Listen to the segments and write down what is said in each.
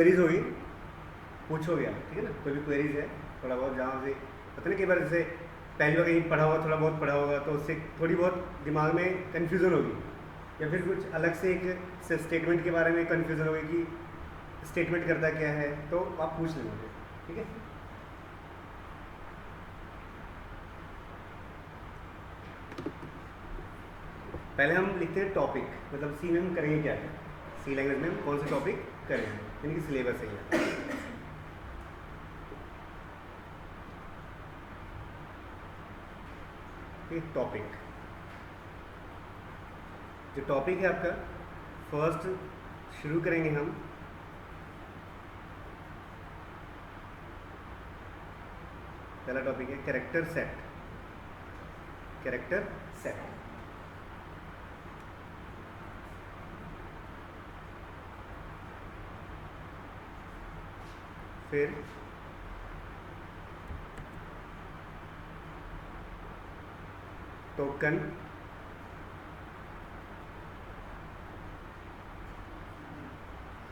Queries होगी, पूछोगे आप, ठीक है ना। कोई भी क्वेरीज है थोड़ा बहुत, जहाँ से पता नहीं, कई बार जैसे पहली बार कहीं पढ़ा होगा, थोड़ा बहुत पढ़ा होगा, तो उससे थोड़ी बहुत दिमाग में कन्फ्यूज़न होगी, या फिर कुछ अलग से एक स्टेटमेंट के बारे में कन्फ्यूज़न होगी कि स्टेटमेंट करता क्या है, तो आप पूछ लेंगे, ठीक है। पहले हम लिखते हैं टॉपिक, मतलब सी में हम करेंगे क्या है, सी लैंग्वेज में हम कौन सा टॉपिक करेंगे, यानी कि सिलेबस है ये। टॉपिक, जो टॉपिक है आपका, फर्स्ट शुरू करेंगे हम पहला टॉपिक है कैरेक्टर सेट। कैरेक्टर सेट, फिर token,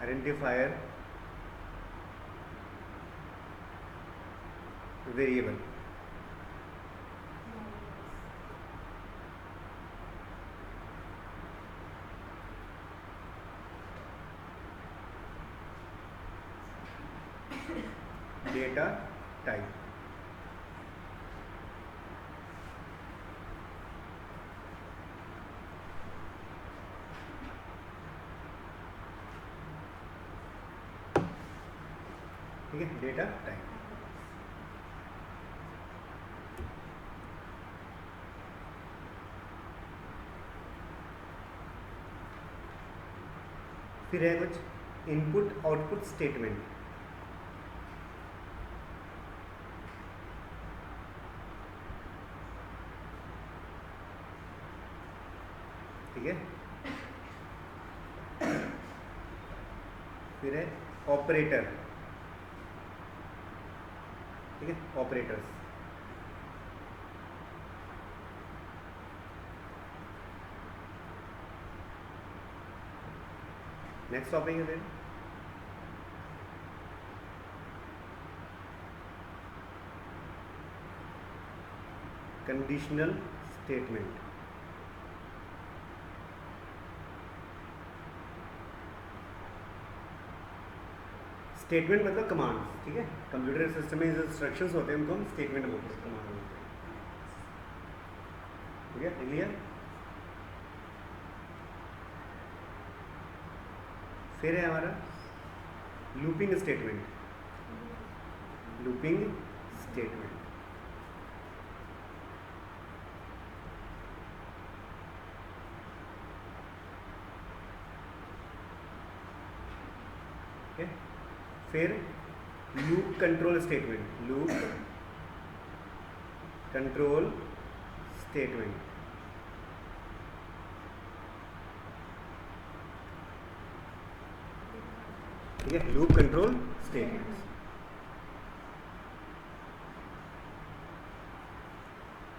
identifier, variable. Data type, ठीक है, डेटा टाइप। फिर है कुछ इनपुट आउटपुट स्टेटमेंट, ठीक है। फिर है ऑपरेटर, ठीक है, ऑपरेटर्स। नेक्स्ट टॉपिक है फिर कंडीशनल स्टेटमेंट। स्टेटमेंट मतलब कमांड, ठीक है। कंप्यूटर सिस्टम में जो इंस्ट्रक्शंस होते हैं उनको हम स्टेटमेंट बोलते हैं, कमांड बोलते हैं, ठीक है, क्लियर। फिर है हमारा लूपिंग स्टेटमेंट। लूपिंग स्टेटमेंट, ठीक है। फिर loop control statement, loop control statement, ठीक है, लूप कंट्रोल स्टेटमेंट।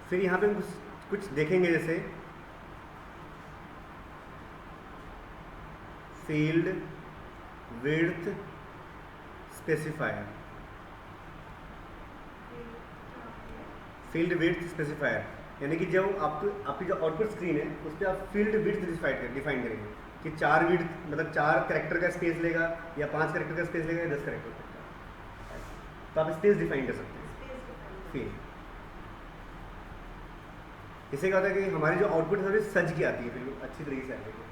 फिर यहाँ पे हम कुछ देखेंगे, जैसे field width specifier. Field width specifier यानी कि जब आपकी जो आउटपुट स्क्रीन है उस पर आप फील्ड विड्थ डिफाइन करेंगे कि 4 विड्थ मतलब 4 कैरेक्टर का स्पेस लेगा, या 5 कैरेक्टर का स्पेस लेगा, या 10 कैरेक्टर का, तो आप स्पेस डिफाइन कर सकते हैं फील्ड। इससे क्या होता है कि हमारी जो आउटपुट है थोड़ी सज की आती है, बिल्कुल अच्छी तरीके से आती है।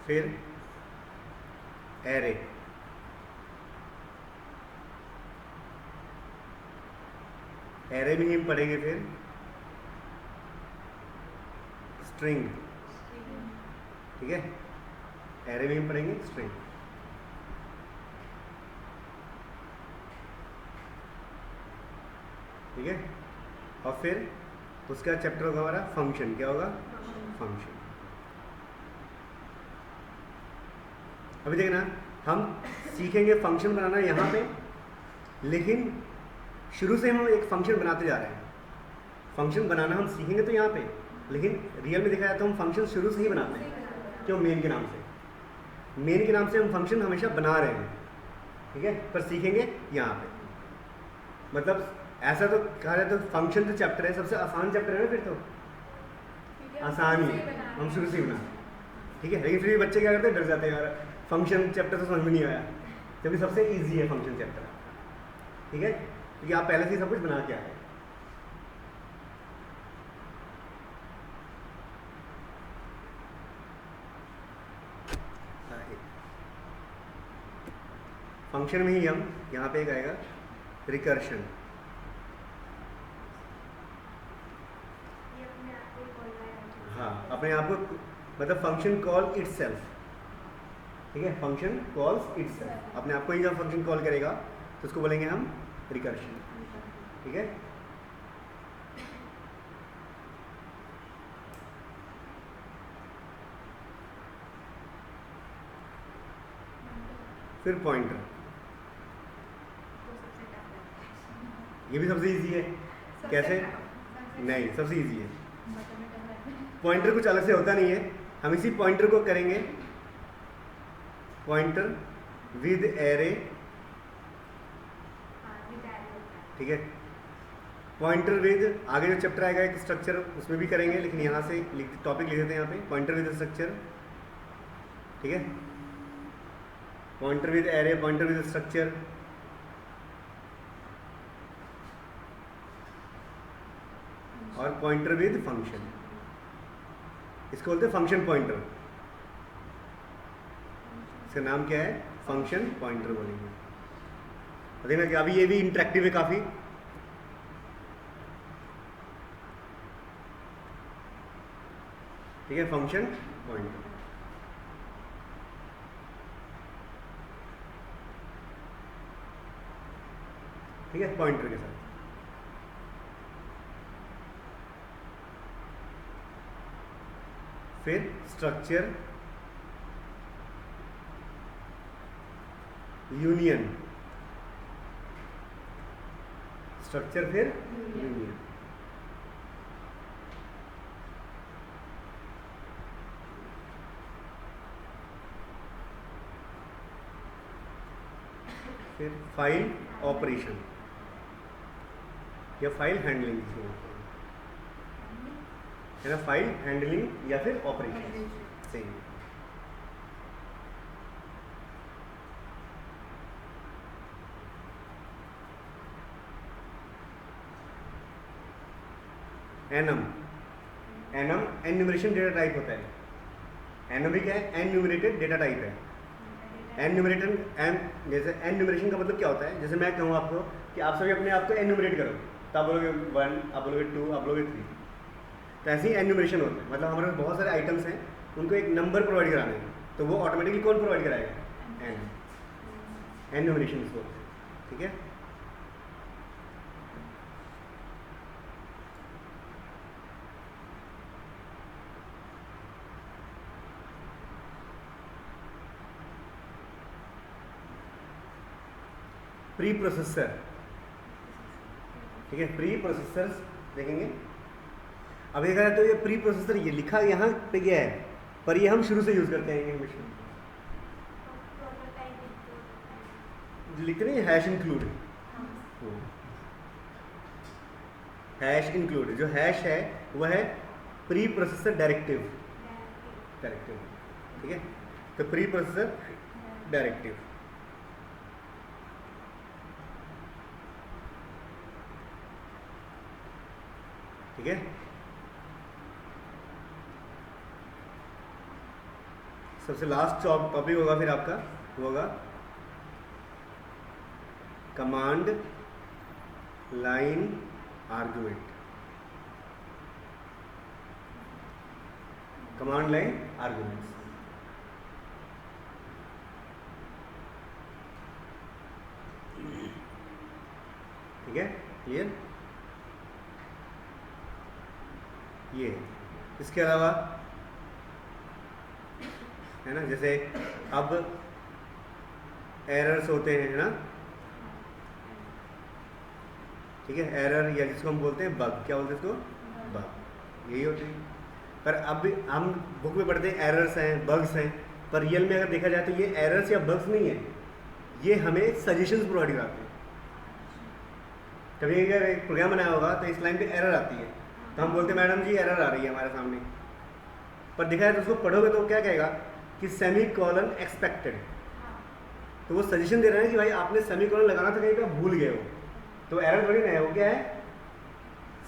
फिर एरे, एरे में ही हम पढ़ेंगे। फिर स्ट्रिंग, ठीक है, एरे में हम पढ़ेंगे स्ट्रिंग, ठीक है। और फिर उसका चैप्टर होगा हमारा फंक्शन। क्या होगा? फंक्शन। अभी देखना, हम सीखेंगे फंक्शन बनाना यहाँ पे, लेकिन शुरू से हम एक फंक्शन बनाते जा रहे हैं। फंक्शन बनाना हम सीखेंगे तो यहाँ पे, लेकिन रियल में देखा जाए तो हम फंक्शन शुरू से ही बनाते हैं। क्यों? मेन के नाम से। मेन के नाम से हम फंक्शन हमेशा बना रहे हैं, ठीक है, पर सीखेंगे यहाँ पे। मतलब ऐसा तो कहा जाए तो फंक्शन जो चैप्टर है सबसे आसान चैप्टर है ना, फिर तो आसान ही है, हम शुरू से ही बनाते हैं, ठीक है। लेकिन फिर भी बच्चे क्या करते हैं, डर जाते हैं, यार फंक्शन चैप्टर तो समझ में नहीं आया, जबकि सबसे ईजी है फंक्शन चैप्टर, ठीक है, क्योंकि आप पहले से ही सब कुछ बना के आए। फंक्शन में ही हम यहाँ पे एक आएगा रिकर्शन। हाँ, अपने आप को मतलब फंक्शन कॉल इटसेल्फ, ठीक है, फंक्शन कॉल्स इटसेल्फ, अपने आप को ही जब फंक्शन कॉल करेगा तो उसको बोलेंगे हम रिकर्शन, ठीक है। फिर पॉइंटर, ये भी सबसे इजी है। कैसे? नहीं, सबसे इजी है। पॉइंटर कुछ अलग से होता नहीं है, हम इसी पॉइंटर को करेंगे पॉइंटर विद एरे, ठीक है। पॉइंटर विद, आगे जो चैप्टर आएगा एक स्ट्रक्चर, उसमें भी करेंगे, लेकिन यहाँ से टॉपिक लिख देते हैं यहाँ पे, पॉइंटर विद स्ट्रक्चर, ठीक है। Pointer with array, pointer with structure, और पॉइंटर विद फंक्शन, इसको बोलते हैं फंक्शन पॉइंटर। इसका नाम क्या है? फंक्शन पॉइंटर बोलेंगे। देखना कि अभी ये भी इंटरेक्टिव है काफी, ठीक है, फंक्शन पॉइंटर। ठीक है, पॉइंटर के साथ। फिर स्ट्रक्चर, यूनियन, स्ट्रक्चर फिर यूनियन, फिर फाइल ऑपरेशन या फाइल हैंडलिंग, है ना, फाइल हैंडलिंग या फिर ऑपरेशन, सही। Annum, annum enumeration data type होता है। एनम भी क्या है? एन्यूमरेटेड डेटा टाइप है। एन्यूमरेटेड, एन जैसे एन्यूमरेशन का मतलब क्या होता है, जैसे मैं कहूँ आपको कि आप सभी अपने आप को एन्यूमरेट करो, तो आप बोलोगे 1, आप बोलोगे 2, आप बोलोगे 3, तो ऐसे ही एन्यूमरेशन होता है। मतलब हमारे पास बहुत सारे आइटम्स हैं, उनको एक नंबर प्रोवाइड कराना है, तो वो ऑटोमेटिकली कौन प्रोवाइड कराएगा? एन, एन्यूमरेशन इसको, ठीक है। प्री प्रोसेसर, ठीक है, प्री प्रोसेसर्स देखेंगे। अब देखा जाए तो ये प्री प्रोसेसर, ये लिखा यहाँ पे गया है, पर ये हम शुरू से यूज करते हैं हमेशा, लिख रहे हैं हैश इंक्लूड, हैश इंक्लूड, जो हैश है वह है प्री प्रोसेसर डायरेक्टिव, ठीक है, तो प्री प्रोसेसर डायरेक्टिव, ठीक है। सबसे लास्ट टॉपिक होगा फिर आपका, वो होगा command line argument, command line arguments, ठीक है, क्लियर। ये इसके अलावा है ना, जैसे अब एरर्स होते हैं ना, ठीक है, एरर या जिसको हम बोलते हैं बग, क्या बोलते हैं इसको, बग, यही होती है। पर अब भी हम बुक में पढ़ते हैं एरर्स हैं, बग्स हैं, पर रियल में अगर देखा जाए तो ये एरर्स या बग्स नहीं है, ये हमें सजेशंस प्रोवाइड कराते हैं। कभी अगर एक प्रोग्राम बनाया होगा तो इस लाइन पे एरर आती है, तो हम बोलते हैं मैडम जी एरर आ रही है हमारे सामने, पर देखा जाए तो उसको पढ़ोगे तो क्या कहेगा कि सेमी कॉलन एक्सपेक्टेड, तो वो सजेशन दे रहे हैं कि भाई आपने सेमी कॉलन लगाना था, कहीं पे आप भूल गए हो, तो एरर थोड़ी ना है, वो क्या है,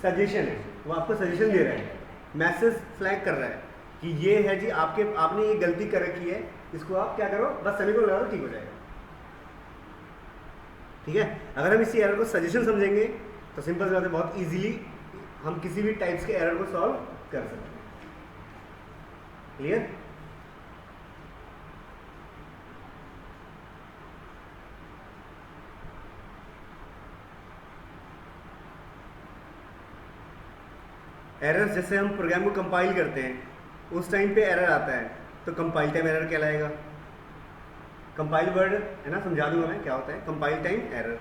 सजेशन है, वो आपको सजेशन दे रहा है, मैसेज फ्लैग कर रहा है कि ये है जी आपने ये गलती कर रखी है, इसको आप क्या करो, बस सेमी कॉलन लगा दो, ठीक हो जाएगा। ठीक है, अगर हम इसी एरर को सजेशन समझेंगे तो सिंपल सी बात है, बहुत इजीली हम किसी भी टाइप्स के एरर को सॉल्व कर सकते हैं। क्लियर? एरर जैसे हम प्रोग्राम को कंपाइल करते हैं उस टाइम पे एरर आता है, तो कंपाइल टाइम एरर कहलाएगा। कंपाइल वर्ड है ना, समझा दूंगा मैं क्या होता है कंपाइल टाइम एरर।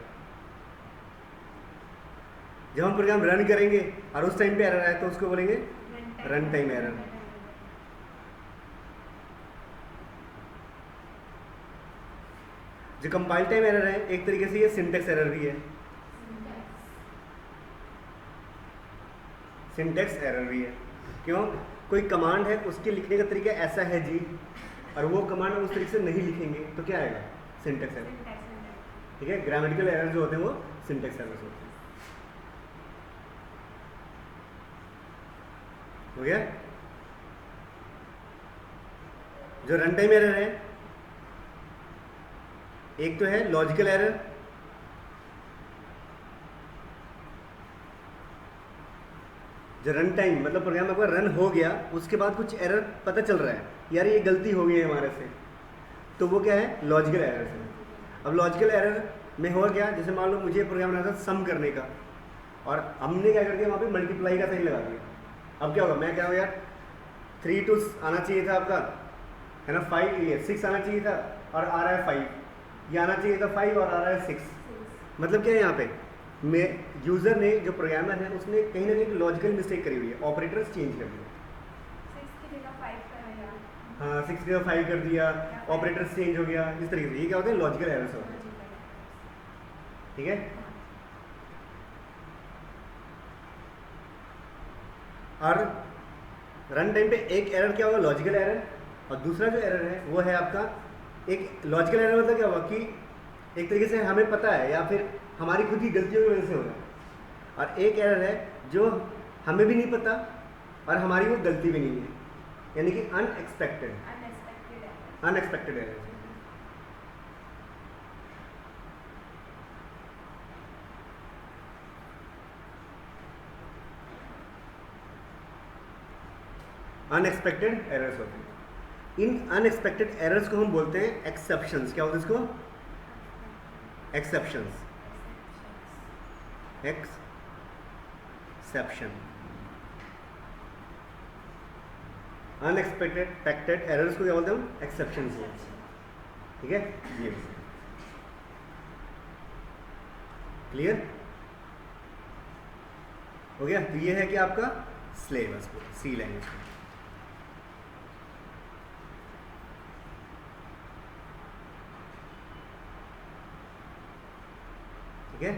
जब हम प्रोग्राम रन करेंगे और उस टाइम पे एरर आए तो उसको बोलेंगे रन टाइम एरर। जो कंपाइल टाइम एरर है एक तरीके से ये सिंटेक्स एरर भी है, सिंटेक्स एरर भी है। क्यों? कोई कमांड है उसके लिखने का तरीका ऐसा है जी, और वो कमांड उस तरीके से नहीं लिखेंगे तो क्या आएगा, सिंटेक्स एरर। ठीक है, ग्रामेटिकल एरर जो होते हैं वो सिंटेक्स एरर्स होते हैं। हो गया? जो रन टाइम एरर है, एक तो है लॉजिकल एरर, जो रन टाइम मतलब प्रोग्राम आपका रन हो गया उसके बाद कुछ एरर पता चल रहा है, यार ये गलती हो गई है हमारे से, तो वो क्या है, लॉजिकल एरर है। अब लॉजिकल एरर में हुआ क्या, जैसे मान लो मुझे प्रोग्राम बनाना था सम करने का, और हमने क्या कर दिया, वहाँ पे मल्टीप्लाई का साइन लगा दिया। अब क्या होगा, मैं क्या हो यार 3 2 आना चाहिए था आपका, है ना, 5 ये 6 आना चाहिए था और आ रहा है 5, ये आना चाहिए था 5 और आ रहा है 6। मतलब क्या है यहाँ पे, मैं यूज़र ने जो प्रोग्रामर है उसने कहीं ना कहीं लॉजिकल मिस्टेक करी हुई है, ऑपरेटर्स चेंज कर दिए। 6 की जगह 5 कर दिया, हाँ 6 की जगह 5 कर दिया, ऑपरेटर्स चेंज हो गया, इस तरीके से। ये क्या होते हैं, लॉजिकल एरर्स होते हैं। ठीक है, और रन टाइम पे एक एरर क्या होगा, लॉजिकल एरर, और दूसरा जो एरर है वो है आपका, एक लॉजिकल एरर मतलब क्या होगा कि एक तरीके से हमें पता है या फिर हमारी खुद की गलतियों की वजह से हो रहा है, और एक एरर है जो हमें भी नहीं पता और हमारी वो गलती भी नहीं है, यानी कि अनएक्सपेक्टेड एरर। अनएक्सपेक्टेड एरर्स होते हैं। इन अनएक्सपेक्टेड एरर्स को हम बोलते हैं एक्सेप्शंस। क्या बोलते हैं इसको, एक्सेप्शंस, एक्सेप्शन। अनएक्सपेक्टेड एरर्स को क्या बोलते हैं हम, एक्सेप्शंस। ठीक है, ये क्लियर हो गया। तो ये है कि आपका सिलेबस सी लैंग्वेज में। ठीक है।